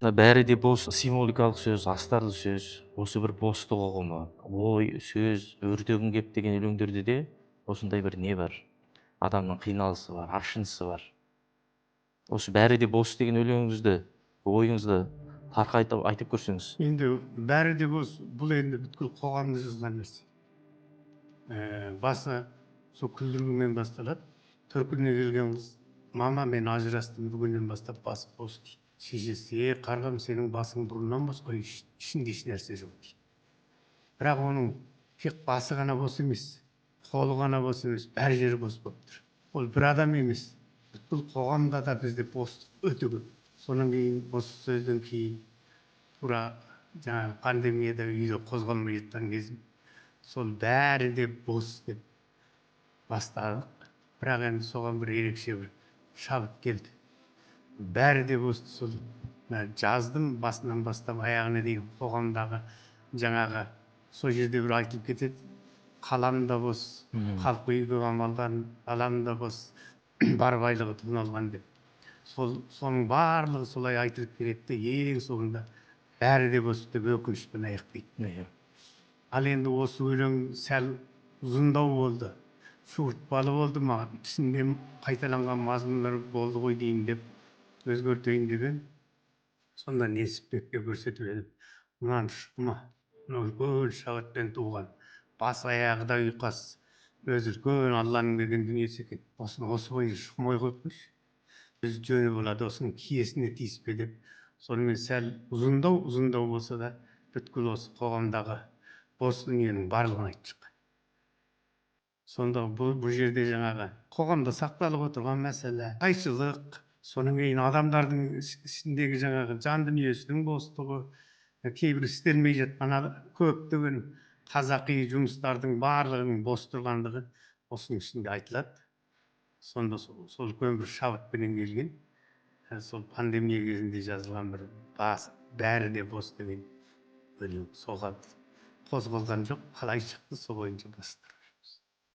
Мына бәрі де бос символикалық сөз, астарлы сөз, осы бір бостық ұғымы, ой, сөз, өртегім кеп деген өлеңдерде де осындай бір не бар. Адамның қиналысы бар, ашынысы бар. Осы бәрі де бос деген өлеңіңізді, ойыңызды тарқатып айтып көрсеңіз. Енді бәрі де бос, бұл енді бүткіл қоғамды жазған нәрсе. Басы сол күлдіргімен басталады. Төркініне келген қыз, мама мен ажырастым, бүгіннен бастап басы бос дейді. Шешесі, қарғам, сенің басың бұрыннан бос қой, ішінде еш нәрсе жоқ дейді. Бірақ оның тек басы ғана бос емес, қолы ғана бос емес, бәр жері бос болып тұр. Ол бір адам емес, бүткіл қоғамда да бізде бостық өте көп. Содан кейін осы сөзден кейін тура жаңағы пандемияда үйде қозғалмай жатқан кезім, сол бәрі де бос деп бастадық. Бірақ енді соған бір ерекше бір шабыт келді. Бәрі де бос, сол жаздым басынан бастап аяғына дейін қоғамдағы жаңағы сол жерде бір айтылып кетеді. Қалам да бос, халық игілігі амалған, далам да бос, бар байлығы тоналған деп. Соның барлығы солай айтылып келеді де ең соңында бәрі де бос деп өкінішпен аяқтайды. Ал енді осы өлең сәл ұзындау болды, суыртпалы болды, маған түсінде қайталанған мазмұндар болды ғой дейін деп өзгертейін деген. Сонда Несіпбекке көрсетіп едім. Мынаны шықты ма, мына үлкен шабытпен туған, бас аяғы да ұйқас, өзі үлкен алланың берген дүниесі екен. Осыны осы бойы шықмай қойыппыз. Біз жөні болады, осының киесіне тиіспе деп. Сонымен сәл ұзындау болса да, бүткіл осы қоғамдағы бос дүниенің барлығын айтып шыққан. Сонда бұл жерде жаңағы қоғамда сақталып отырған мәселе қайшылық, содан кейін адамдардың ішіндегі жаңағы жан дүниесінің бостығы, кейбір істелмей жатқан көптеген қазақи жұмыстардың барлығының бос тұрғандығы осының ішінде айтылады. Сонда сол үлкен бір шабытпенен келген, сол пандемия кезінде жазылған бір бәрі де бос деген өлең соған қозғалған жоқ, қалай шықты сол бойынша бастар.